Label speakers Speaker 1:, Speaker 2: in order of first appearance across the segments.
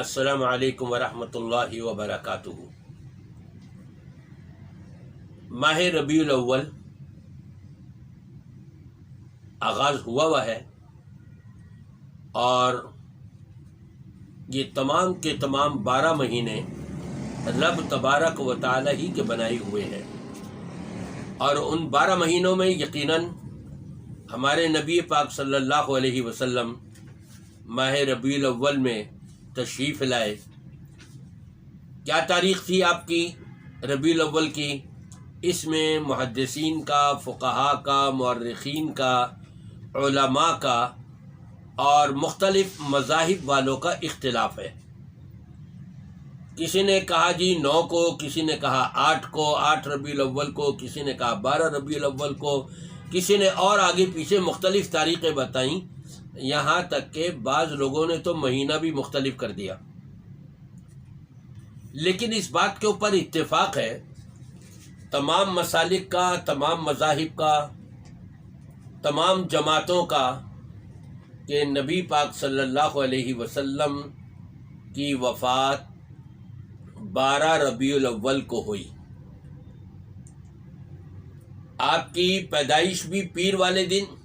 Speaker 1: السلام علیکم ورحمۃ اللہ وبرکاتہ۔ ماہ ربیع الاول آغاز ہوا ہے اور یہ تمام کے تمام 12 مہینے رب تبارک و تعالی ہی کے بنائے ہوئے ہیں، اور ان 12 مہینوں میں یقیناً ہمارے نبی پاک صلی اللہ علیہ وسلم ماہ ربیع الاول میں تشریف لائے۔ کیا تاریخ تھی آپ کی ربیع الاول کی؟ اس میں محدثین کا، فقہاء کا، مورخین کا، علماء کا اور مختلف مذاہب والوں کا اختلاف ہے۔ کسی نے کہا جی 9 کو، کسی نے کہا 8 کو، 8 ربیع الاول کو، کسی نے کہا 12 ربیع الاول کو، کسی نے اور آگے پیچھے مختلف تاریخیں بتائیں، یہاں تک کہ بعض لوگوں نے تو مہینہ بھی مختلف کر دیا۔ لیکن اس بات کے اوپر اتفاق ہے تمام مسالک کا، تمام مذاہب کا، تمام جماعتوں کا، کہ نبی پاک صلی اللہ علیہ وسلم کی وفات 12 ربیع الاول کو ہوئی۔ آپ کی پیدائش بھی پیر والے دن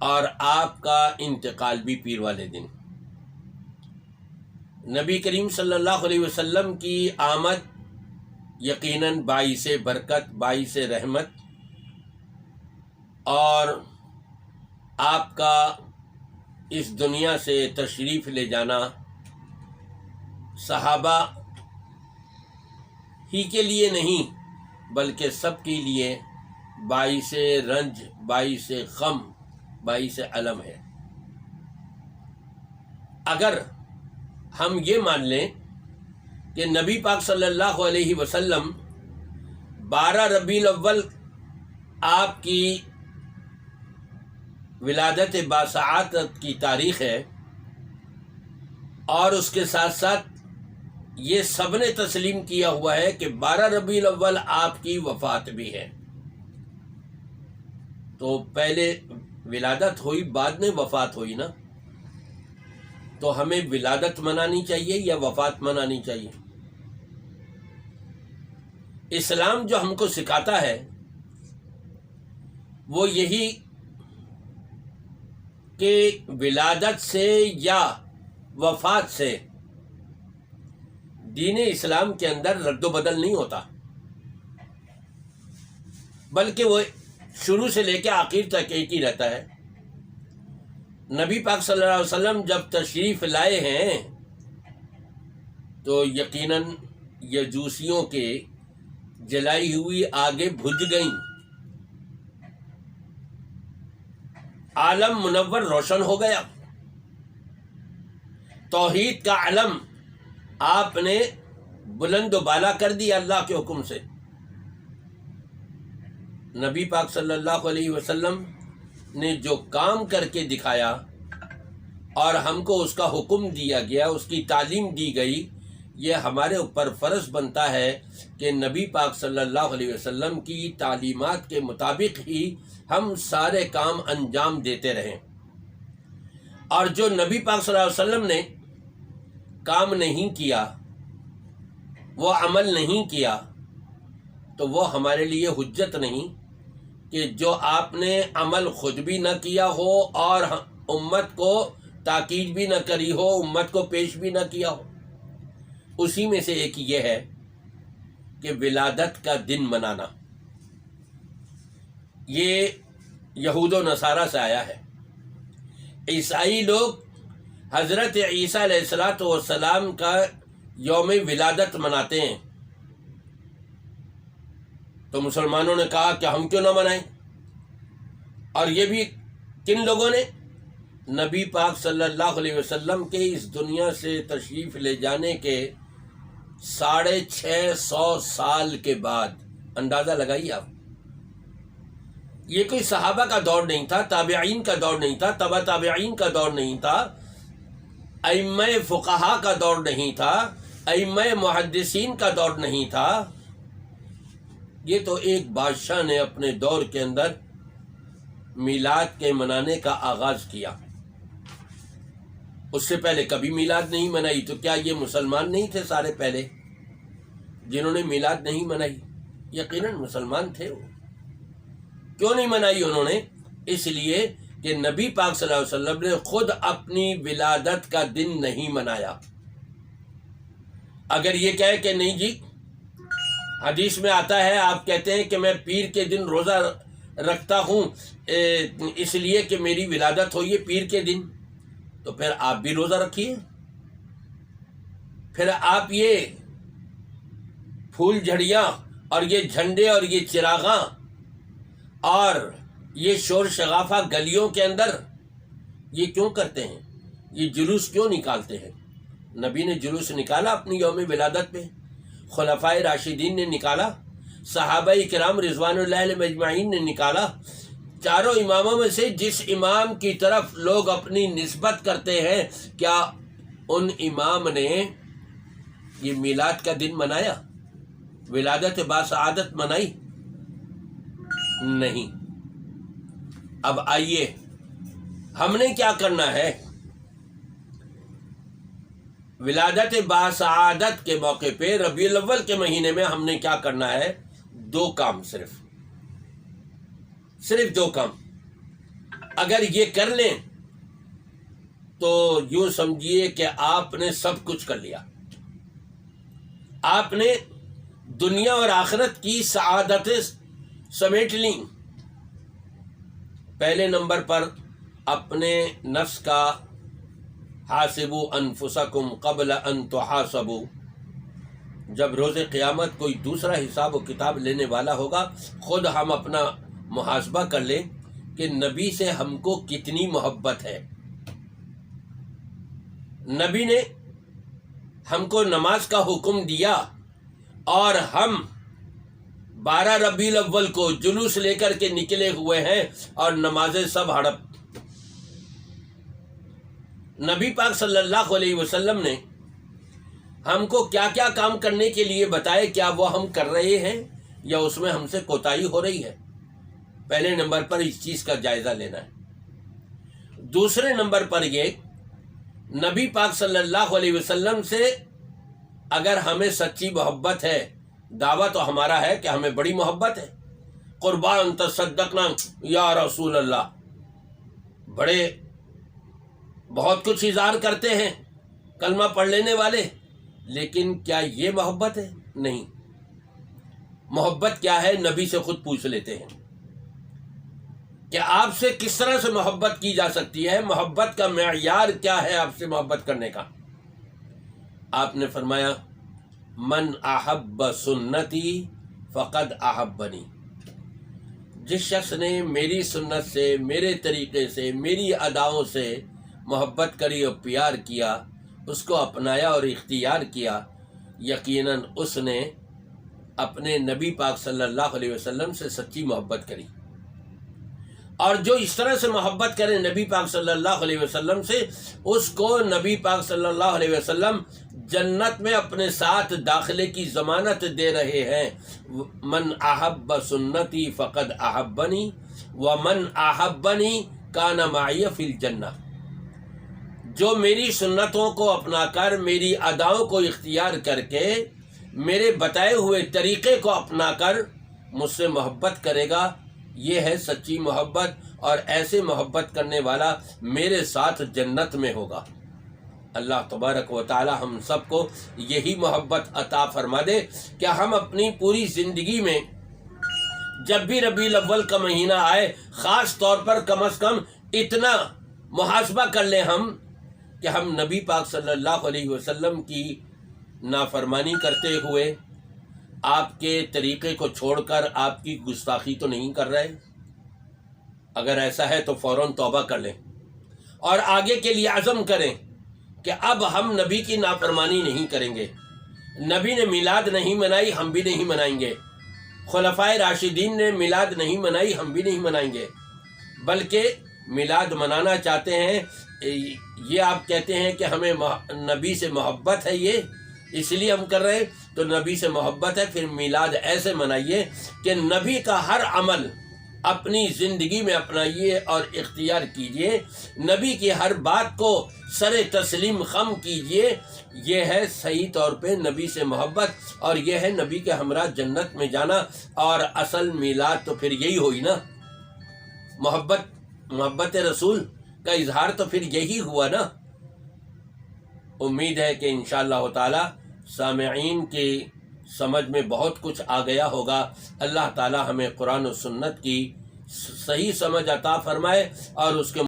Speaker 1: اور آپ کا انتقال بھی پیر والے دن۔ نبی کریم صلی اللہ علیہ وسلم کی آمد یقیناً باعث برکت، باعث رحمت، اور آپ کا اس دنیا سے تشریف لے جانا صحابہ ہی کے لیے نہیں بلکہ سب کے لیے باعث رنج، باعث غم، باعث الم ہے۔ اگر ہم یہ مان لیں کہ نبی پاک صلی اللہ علیہ وسلم 12 ربیع الاول آپ کی ولادت باسعادت کی تاریخ ہے، اور اس کے ساتھ ساتھ یہ سب نے تسلیم کیا ہوا ہے کہ 12 ربیع الاول آپ کی وفات بھی ہے، تو پہلے ولادت ہوئی، بعد میں وفات ہوئی نا، تو ہمیں ولادت منانی چاہیے یا وفات منانی چاہیے؟ اسلام جو ہم کو سکھاتا ہے وہ یہی کہ ولادت سے یا وفات سے دین اسلام کے اندر رد و بدل نہیں ہوتا، بلکہ وہ شروع سے لے کے آخر تک ایک ہی رہتا ہے۔ نبی پاک صلی اللہ علیہ وسلم جب تشریف لائے ہیں تو یقیناً یجوسیوں کے جلائی ہوئی آگے بجھ گئیں، عالم منور روشن ہو گیا، توحید کا علم آپ نے بلند و بالا کر دیا اللہ کے حکم سے۔ نبی پاک صلی اللہ علیہ وسلم نے جو کام کر کے دکھایا اور ہم کو اس کا حکم دیا گیا، اس کی تعلیم دی گئی، یہ ہمارے اوپر فرض بنتا ہے کہ نبی پاک صلی اللہ علیہ وسلم کی تعلیمات کے مطابق ہی ہم سارے کام انجام دیتے رہیں، اور جو نبی پاک صلی اللہ علیہ وسلم نے کام نہیں کیا، وہ عمل نہیں کیا، تو وہ ہمارے لیے حجت نہیں کہ جو آپ نے عمل خود بھی نہ کیا ہو اور امت کو تاکید بھی نہ کری ہو، امت کو پیش بھی نہ کیا ہو۔ اسی میں سے ایک یہ ہے کہ ولادت کا دن منانا، یہ یہود و نصارہ سے آیا ہے۔ عیسائی لوگ حضرت عیسیٰ علیہ السلام کا یوم ولادت مناتے ہیں، تو مسلمانوں نے کہا کہ ہم کیوں نہ منائیں؟ اور یہ بھی کن لوگوں نے؟ نبی پاک صلی اللہ علیہ وسلم کے اس دنیا سے تشریف لے جانے کے 650 سال کے بعد۔ اندازہ لگائیے آپ، یہ کوئی صحابہ کا دور نہیں تھا، تابعین کا دور نہیں تھا، تبع تابعین کا دور نہیں تھا، ائمہ فقہا کا دور نہیں تھا، ائمہ محدثین کا دور نہیں تھا۔ یہ تو ایک بادشاہ نے اپنے دور کے اندر میلاد کے منانے کا آغاز کیا۔ اس سے پہلے کبھی میلاد نہیں منائی، تو کیا یہ مسلمان نہیں تھے سارے پہلے جنہوں نے میلاد نہیں منائی؟ یقیناً مسلمان تھے وہ۔ کیوں نہیں منائی انہوں نے؟ اس لیے کہ نبی پاک صلی اللہ علیہ وسلم نے خود اپنی ولادت کا دن نہیں منایا۔ اگر یہ کہے کہ نہیں جی، حدیث میں آتا ہے، آپ کہتے ہیں کہ میں پیر کے دن روزہ رکھتا ہوں اس لیے کہ میری ولادت ہوئی ہے پیر کے دن، تو پھر آپ بھی روزہ رکھیے۔ پھر آپ یہ پھول جھڑیاں اور یہ جھنڈے اور یہ چراغاں اور یہ شور شغافہ گلیوں کے اندر یہ کیوں کرتے ہیں؟ یہ جلوس کیوں نکالتے ہیں؟ نبی نے جلوس نکالا اپنی یوم ولادت پہ، خلفائے راشدین نے نکالا، صحابہ کرام رضوان اللہ علیہم اجمعین نے نکالا۔ چاروں اماموں میں سے جس امام کی طرف لوگ اپنی نسبت کرتے ہیں، کیا ان امام نے یہ میلاد کا دن منایا؟ ولادت باسعادت منائی؟ نہیں۔ اب آئیے ہم نے کیا کرنا ہے؟ ولادت باسعادت کے موقع پہ ربیع الاول کے مہینے میں ہم نے کیا کرنا ہے؟ 2 کام، صرف 2 کام۔ اگر یہ کر لیں تو یوں سمجھیے کہ آپ نے سب کچھ کر لیا، آپ نے دنیا اور آخرت کی سعادتیں سمیٹ لیں۔ پہلے نمبر پر اپنے نفس کا حاسبوا انفسکم قبل ان تحاسبوا، جب روز قیامت کوئی دوسرا حساب و کتاب لینے والا ہوگا، خود ہم اپنا محاسبہ کر لیں کہ نبی سے ہم کو کتنی محبت ہے۔ نبی نے ہم کو نماز کا حکم دیا اور ہم 12 ربیع الاول کو جلوس لے کر کے نکلے ہوئے ہیں اور نمازیں سب ہڑپ۔ نبی پاک صلی اللہ علیہ وسلم نے ہم کو کیا کیا کام کرنے کے لیے بتائے، کیا وہ ہم کر رہے ہیں یا اس میں ہم سے کوتاہی ہو رہی ہے؟ پہلے نمبر پر اس چیز کا جائزہ لینا ہے۔ دوسرے نمبر پر یہ، نبی پاک صلی اللہ علیہ وسلم سے اگر ہمیں سچی محبت ہے، دعویٰ تو ہمارا ہے کہ ہمیں بڑی محبت ہے۔ قربان تصدقنا یا رسول اللہ، بہت کچھ اظہار کرتے ہیں کلمہ پڑھ لینے والے، لیکن کیا یہ محبت ہے؟ نہیں۔ محبت کیا ہے؟ نبی سے خود پوچھ لیتے ہیں کہ آپ سے کس طرح سے محبت کی جا سکتی ہے، محبت کا معیار کیا ہے آپ سے محبت کرنے کا؟ آپ نے فرمایا من احب سنتی فقد احبنی، جس شخص نے میری سنت سے، میرے طریقے سے، میری اداؤں سے محبت کری اور پیار کیا، اس کو اپنایا اور اختیار کیا، یقیناً اس نے اپنے نبی پاک صلی اللہ علیہ وسلم سے سچی محبت کری۔ اور جو اس طرح سے محبت کرے نبی پاک صلی اللہ علیہ وسلم سے، اس کو نبی پاک صلی اللہ علیہ وسلم جنت میں اپنے ساتھ داخلے کی ضمانت دے رہے ہیں۔ من احب سنتی فقد احبنی ومن احبنی کان معی فی الجنہ، جو میری سنتوں کو اپنا کر، میری اداؤں کو اختیار کر کے، میرے بتائے ہوئے طریقے کو اپنا کر مجھ سے محبت کرے گا، یہ ہے سچی محبت، اور ایسے محبت کرنے والا میرے ساتھ جنت میں ہوگا۔ اللہ تبارک و تعالی ہم سب کو یہی محبت عطا فرما دے کہ ہم اپنی پوری زندگی میں جب بھی ربیع الاول کا مہینہ آئے، خاص طور پر کم از کم اتنا محاسبہ کر لیں ہم کہ ہم نبی پاک صلی اللہ علیہ وسلم کی نافرمانی کرتے ہوئے، آپ کے طریقے کو چھوڑ کر آپ کی گستاخی تو نہیں کر رہے۔ اگر ایسا ہے تو فوراً توبہ کر لیں اور آگے کے لیے عزم کریں کہ اب ہم نبی کی نافرمانی نہیں کریں گے۔ نبی نے میلاد نہیں منائی، ہم بھی نہیں منائیں گے۔ خلفائے راشدین نے میلاد نہیں منائی، ہم بھی نہیں منائیں گے، بلکہ میلاد منانا چاہتے ہیں، یہ آپ کہتے ہیں کہ ہمیں نبی سے محبت ہے، یہ اس لیے ہم کر رہے ہیں، تو نبی سے محبت ہے، پھر میلاد ایسے منائیے کہ نبی کا ہر عمل اپنی زندگی میں اپنائیے اور اختیار کیجیے. نبی کی ہر بات کو سر تسلیم خم کیجیے. یہ ہے صحیح طور پہ نبی سے محبت، اور یہ ہے نبی کے ہمراہ جنت میں جانا. اور اصل میلاد تو پھر یہی ہوئی نا، محبت رسول کا اظہار تو پھر یہی ہوا نا. امید ہے کہ انشاءاللہ تعالی سامعین کی سمجھ میں بہت کچھ آ گیا ہوگا. اللہ تعالی ہمیں قرآن و سنت کی صحیح سمجھ عطا فرمائے اور اس کے